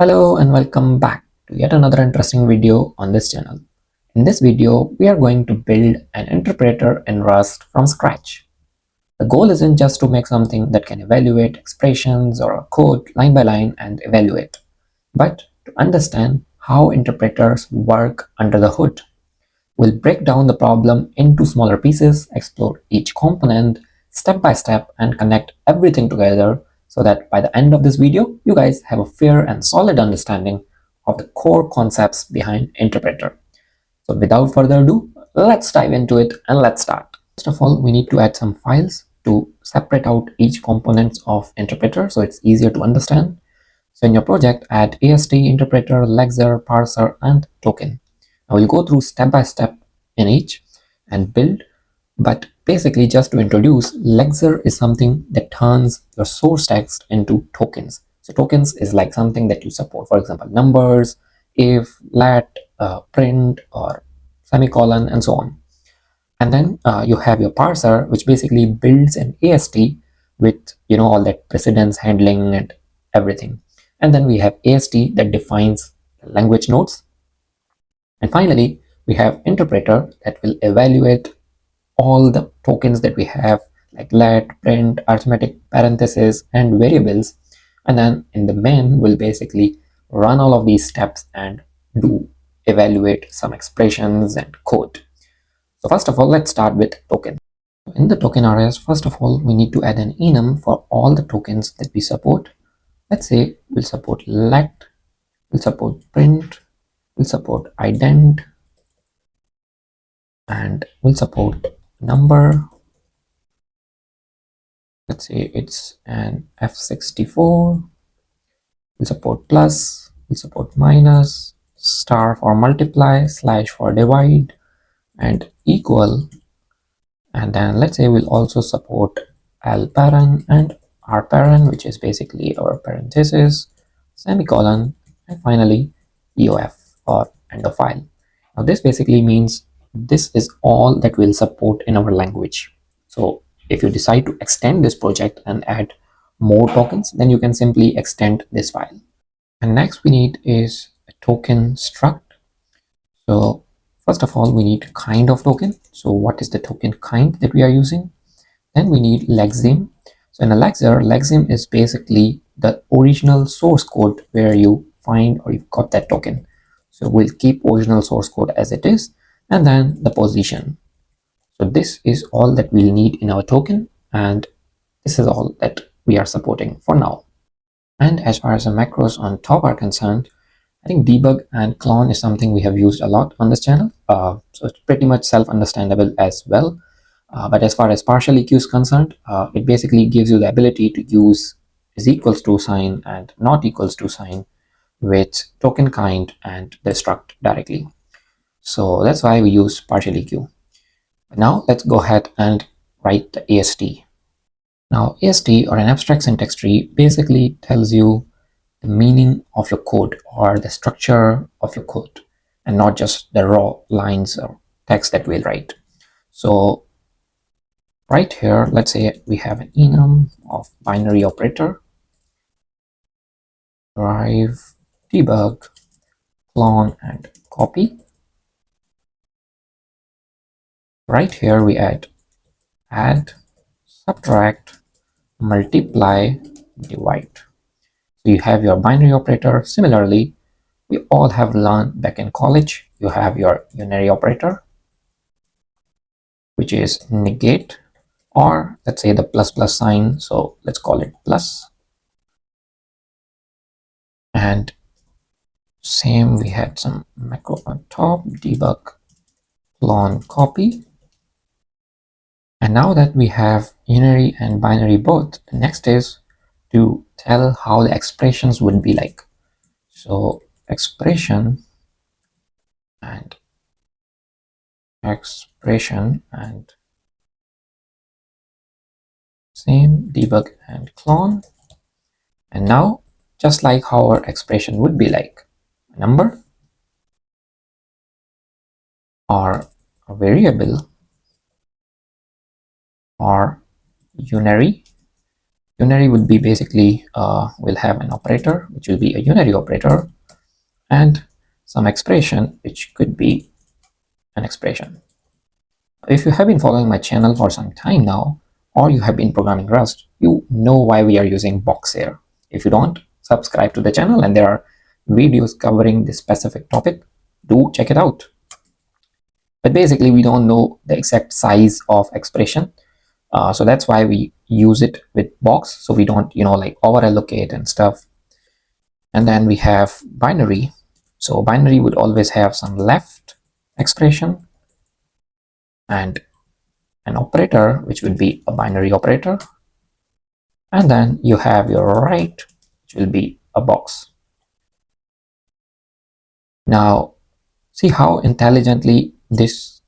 Hello and welcome back to yet another interesting video on this channel. In this video, we are going to build an interpreter in Rust from scratch. The goal isn't just to make something that can evaluate expressions or a code line by line and evaluate, but to understand how interpreters work under the hood. We'll break down the problem into smaller pieces, explore each component step by step, and connect everything together so that by the end of this video, you guys have a fair and solid understanding of the core concepts behind interpreter. So without further ado, let's dive into it and let's start. First of all, we need to add some files to separate out each components of interpreter so it's easier to understand. So in your project, add AST, interpreter, lexer, parser, and token. Now we'll go through step by step in each and build, but basically just to introduce, lexer is something that turns your source text into tokens. So tokens is like something that you support, for example, numbers, if, let, print, or semicolon, and so on. And then you have your parser, which basically builds an AST with all that precedence handling and everything. And then we have AST that defines language nodes. And finally, we have interpreter that will evaluate all the tokens that we have, like let, print, arithmetic, parentheses, and variables. And then in the main, we'll basically run all of these steps and do evaluate some expressions and code. So first of all, let's start with token. In the token arrays, first of all, we need to add an enum for all the tokens that we support. Let's say we'll support let, we'll support print, we'll support ident, and we'll support number. Let's say it's an F64. We'll support plus, we'll support minus, star for multiply, slash for divide, and equal. And then let's say we'll also support lparen and rparen, which is basically our parenthesis, semicolon, and finally EOF or end of file. Now this basically means this is all that we'll support in our language. So if you decide to extend this project and add more tokens, then you can simply extend this file. And next we need is a token struct. So first of all, we need kind of token. So what is the token kind that we are using? Then we need lexeme. So in a lexer, lexeme is basically the original source code where you find or you've got that token. So we'll keep original source code as it is, and then the position. So this is all that we'll need in our token, and this is all that we are supporting for now. And as far as the macros on top are concerned, I think debug and clone is something we have used a lot on this channel. So it's pretty much self-understandable as well. But as far as partial EQ is concerned, it basically gives you the ability to use is equals to sign and not equals to sign with token kind and the struct directly. So that's why we use partial EQ. Now let's go ahead and write the AST. Now AST, or an abstract syntax tree, basically tells you the meaning of your code or the structure of your code, and not just the raw lines or text that we'll write. So right here, let's say we have an enum of binary operator, drive, debug, clone, and copy. Right here we add, subtract, multiply, divide. So you have your binary operator. Similarly, we all have learned back in college, you have your unary operator, which is negate, or let's say the plus plus sign, so let's call it plus. And same, we had some macro on top, debug, clone, copy. And now that we have unary and binary both, the next is to tell how the expressions would be like. So expression and same, debug and clone. And now, just like how our expression would be like, a number or a variable or unary, Unary would be basically, we'll have an operator, which will be a unary operator, and some expression, which could be an expression. If you have been following my channel for some time now, or you have been programming Rust, you know why we are using box here. If you don't, subscribe to the channel, and there are videos covering this specific topic. Do check it out. But basically, we don't know the exact size of expression. So that's why we use it with box, so we don't, like over allocate and stuff. And then we have binary. So binary would always have some left expression and an operator, which would be a binary operator. And then you have your right, which will be a box. Now, see how intelligently this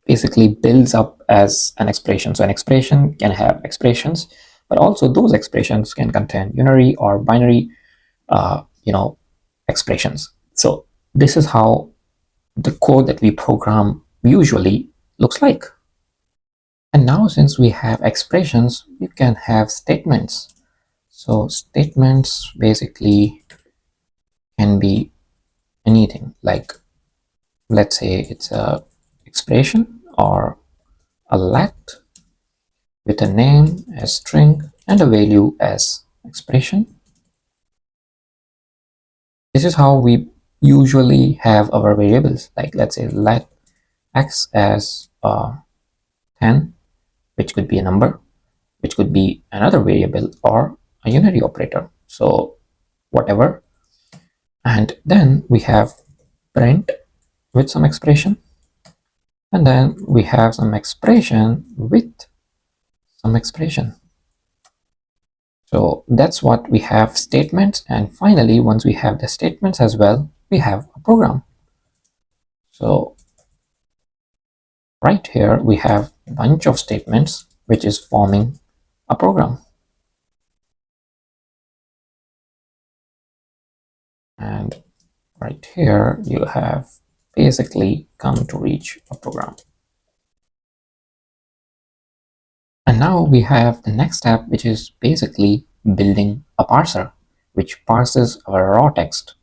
basically builds up as an expression. So an expression can have expressions, but also those expressions can contain unary or binary, expressions. So this is how the code that we program usually looks like. And now, since we have expressions, we can have statements. So statements basically can be anything, like let's say it's a expression or a let with a name as string and a value as expression. This is how we usually have our variables, like let's say let x as 10, which could be a number, which could be another variable or a unary operator, so whatever. And then we have print with some expression, and then we have some expression with some expression. So that's what we have statements. And finally, once we have the statements as well, we have a program. So right here we have a bunch of statements which is forming a program. And right here you have basically come to reach a program. And now we have the next step, which is basically building a parser, which parses our raw text.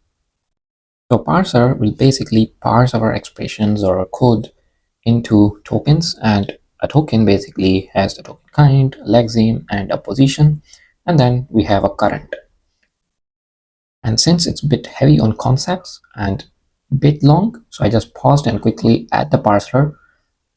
So parser will basically parse our expressions or our code into tokens, and a token basically has the token kind, lexeme, and a position, and then we have a current. And since it's a bit heavy on concepts and a bit long, so I just paused and quickly add the parser.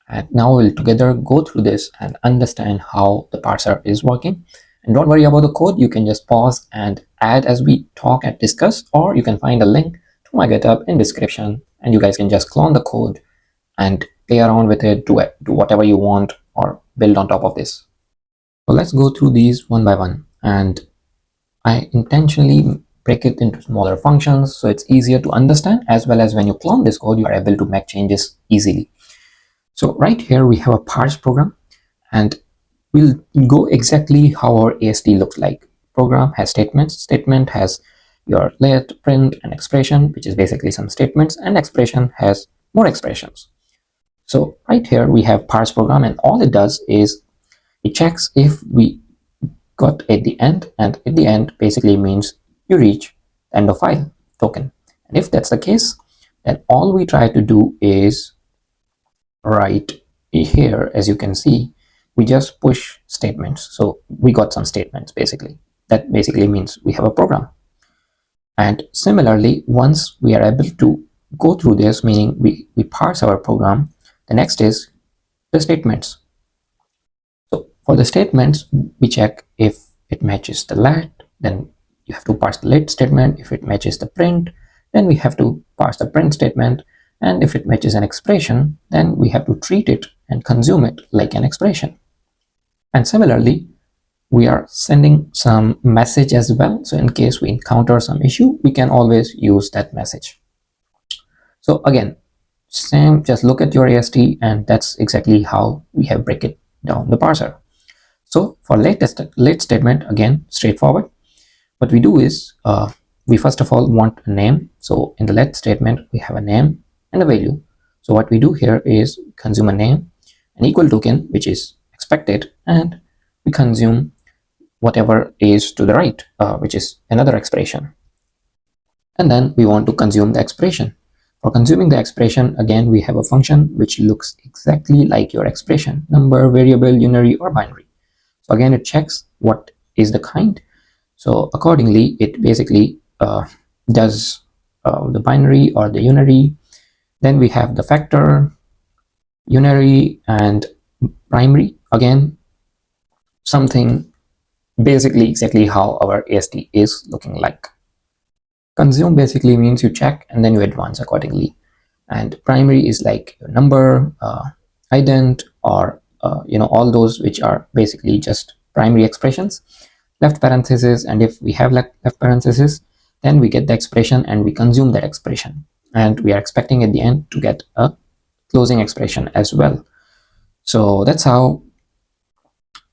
And now we'll together go through this and understand how the parser is working. And don't worry about the code, you can just pause and add as we talk and discuss, or you can find a link to my GitHub in description, and you guys can just clone the code and play around with it, do whatever you want, or build on top of this. So let's go through these one by one, and I intentionally break it into smaller functions so it's easier to understand, as well as when you clone this code, you are able to make changes easily. So right here we have a parse program, and we'll go exactly how our AST looks like. Program has statements. Statement has your let, print, and expression, which is basically some statements, and expression has more expressions. So right here we have parse program, and all it does is it checks if we got at the end, and at the end basically means you reach the end of file token. And if that's the case, then all we try to do is right here, as you can see, we just push statements. So we got some statements basically. That basically means we have a program. And similarly, once we are able to go through this, meaning we parse our program, the next is the statements. So for the statements, we check if it matches the let, then you have to parse the let statement. If it matches the print, then we have to parse the print statement. And if it matches an expression, then we have to treat it and consume it like an expression. And similarly, we are sending some message as well. So in case we encounter some issue, we can always use that message. So again, same, just look at your AST, and that's exactly how we have break it down the parser. So for let statement, again, straightforward. What we do is we first of all want a name. So in the let statement, we have a name and a value. So what we do here is consume a name, an equal token, which is expected, and we consume whatever is to the right, which is another expression. And then we want to consume the expression. For consuming the expression, again, we have a function which looks exactly like your expression: number, variable, unary, or binary. So again, it checks what is the kind. So accordingly, it basically does the binary or the unary. Then we have the factor, unary, and primary. Again, something basically exactly how our AST is looking like. Consume basically means you check and then you advance accordingly. And primary is like your number, ident, or all those which are basically just primary expressions. Left parenthesis, and if we have left parenthesis, then we get the expression and we consume that expression, and we are expecting at the end to get a closing expression as well. So that's how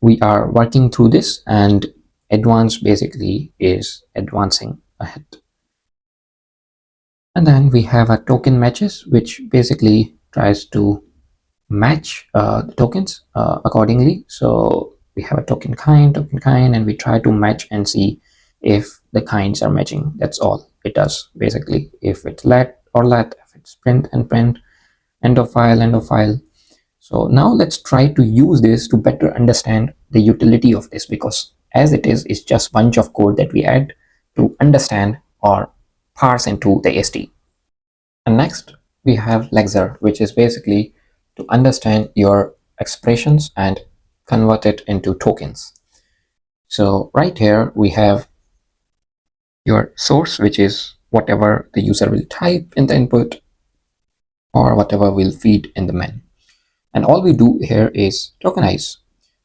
we are working through this, and advance basically is advancing ahead. And then we have a token matches, which basically tries to match the tokens accordingly. So we have a token kind, and we try to match and see if the kinds are matching. That's all it does basically. If it's let or let, if it's print and print, end of file, end of file. So now let's try to use this to better understand the utility of this, because as it is, it's just a bunch of code that we add to understand or parse into the AST. And next we have Lexer, which is basically to understand your expressions and convert it into tokens. So right here we have your source, which is whatever the user will type in the input or whatever will feed in the main. And all we do here is tokenize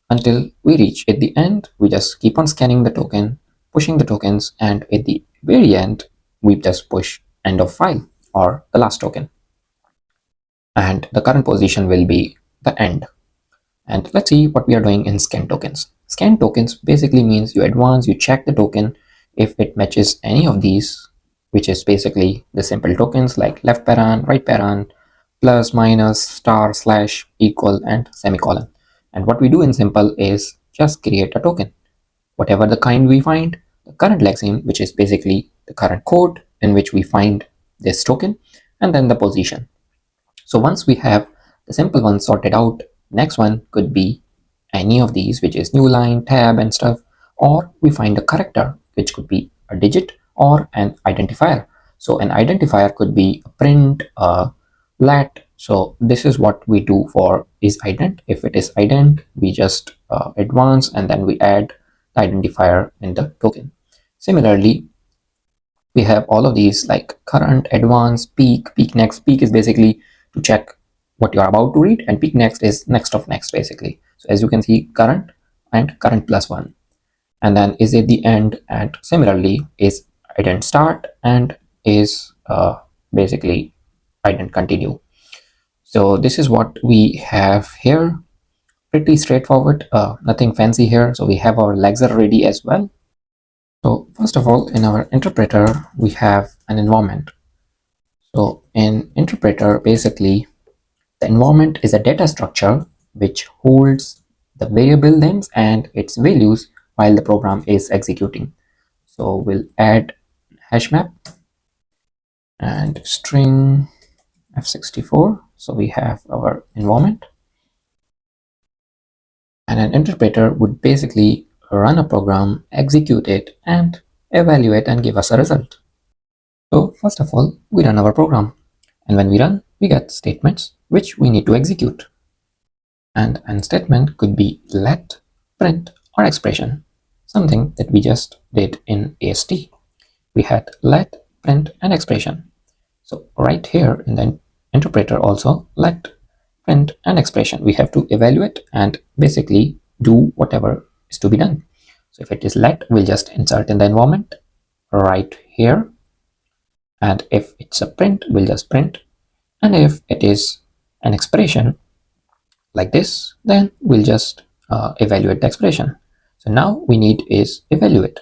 until we reach at the end. We just keep on scanning the token, pushing the tokens, and at the very end we just push end of file or the last token, and the current position will be the end. And let's see what we are doing in scan tokens. Scan tokens basically means you advance, you check the token if it matches any of these, which is basically the simple tokens like left paren, right paren, plus, minus, star, slash, equal, and semicolon. And what we do in simple is just create a token. Whatever the kind we find, the current lexeme, which is basically the current code in which we find this token, and then the position. So once we have the simple one sorted out, next one could be any of these, which is new line, tab, and stuff, or we find a character, which could be a digit or an identifier. So an identifier could be a print, a let. So this is what we do for is ident. If it is ident, we just advance and then we add the identifier in the token. Similarly, we have all of these like current, advanced, peak, peak next. Peak is basically to check what you are about to read, and peak next is next of next basically. So as you can see, current and current plus one, and then is at the end, and similarly is ident start and is basically ident continue. So this is what we have here. Pretty straightforward, nothing fancy here. So we have our Lexer ready as well. So first of all, in our interpreter, we have an environment. So in interpreter, basically, the environment is a data structure which holds the variable names and its values while the program is executing. So we'll add hash map and string f64. So we have our environment. And an interpreter would basically run a program, execute it, and evaluate and give us a result. So first of all, we run our program. And when we run, we get statements which we need to execute. And an statement could be let, print, or expression, something that we just did in AST. We had let, print, and expression. So right here in the interpreter also, let, print, and expression, we have to evaluate and basically do whatever is to be done. So if it is let, we'll just insert in the environment right here. And if it's a print, we'll just print. And if it is an expression like this, then we'll just evaluate the expression. So now we need is evaluate.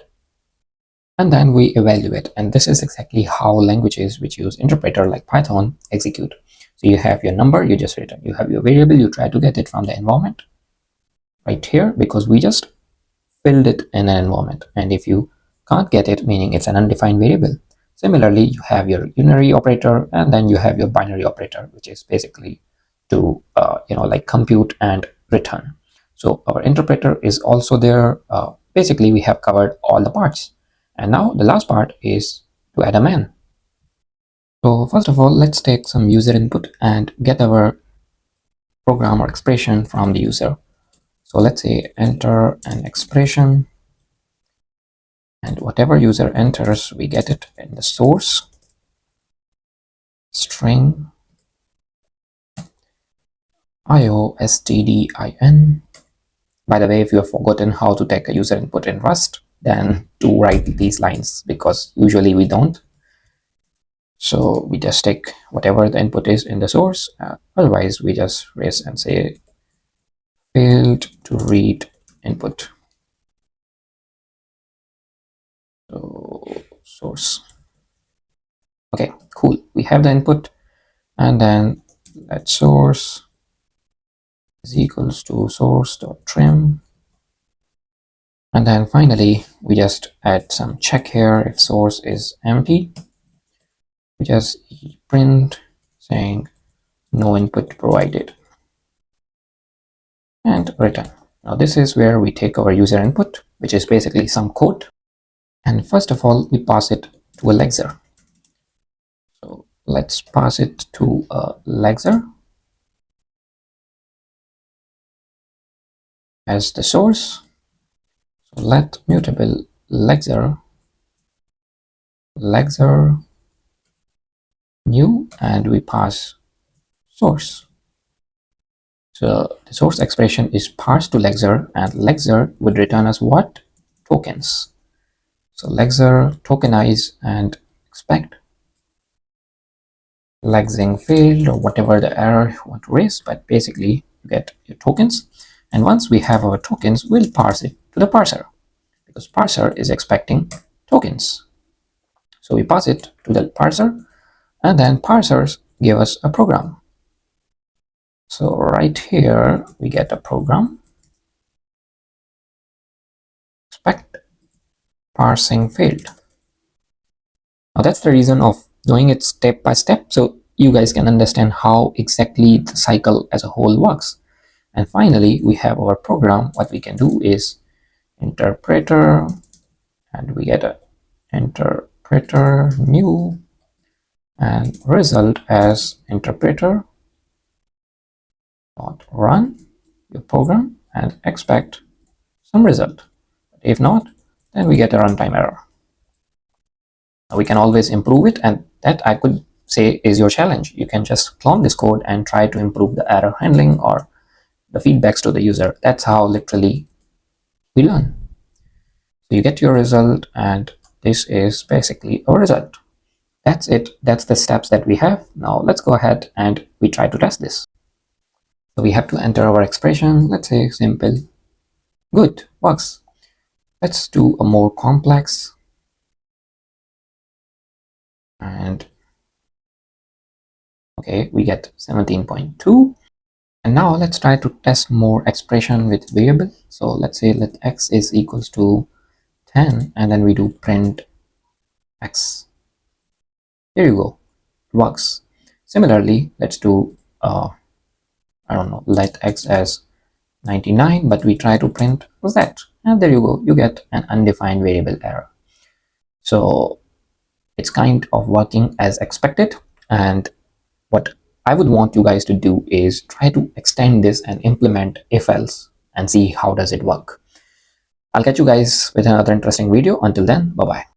And then we evaluate. And this is exactly how languages which use interpreter like Python execute. So you have your number, you just return. You have your variable, you try to get it from the environment right here, because we just filled it in an environment. And if you can't get it, meaning it's an undefined variable. Similarly, you have your unary operator, and then you have your binary operator, which is basically to like compute and return. So our interpreter is also there. Basically, we have covered all the parts, and now the last part is to add a man. So first of all, let's take some user input and get our program or expression from the user. So let's say enter an expression, and whatever user enters, we get it in the source string iostdin. By the way, if you have forgotten how to take a user input in Rust, then do write these lines, because usually we don't. So we just take whatever the input is in the source. Otherwise, we just raise and say failed to read input. So source. Okay, cool. We have the input, and then let source is equals to source.trim. And then finally, we just add some check here. If source is empty, we just print saying no input provided and return. Now this is where we take our user input, which is basically some code. And first of all, we pass it to a lexer. So let's pass it to a lexer as the source. So let mutable lexer new, and we pass source. So the source expression is parsed to lexer, and lexer would return us what? Tokens. So lexer tokenize and expect lexing failed, or whatever the error you want to raise, but basically you get your tokens. And once we have our tokens, we'll parse it to the parser, because parser is expecting tokens. So we pass it to the parser, and then parsers give us a program. So right here we get a program, expect parsing failed. Now that's the reason of doing it step by step, so you guys can understand how exactly the cycle as a whole works. And finally, we have our program. What we can do is interpreter, and we get a interpreter new, and result as interpreter dot run your program and expect some result. If not, then we get a runtime error. We can always improve it, and that I could say is your challenge. You can just clone this code and try to improve the error handling or the feedbacks to the user. That's how literally we learn. So you get your result, and this is basically a result. That's it. That's the steps that we have. Now let's go ahead and we try to test this. So we have to enter our expression. Let's say simple. Good, works. Let's do a more complex. And okay, we get 17.2. And now let's try to test more expression with variable. So let's say let x is equals to 10, and then we do print x. There you go, it works. Similarly, let's do I don't know, let x as 99, but we try to print z, and there you go, you get an undefined variable error. So it's kind of working as expected, and what I would want you guys to do is try to extend this and implement if else and see how does it work. I'll catch you guys with another interesting video. Until then, bye bye.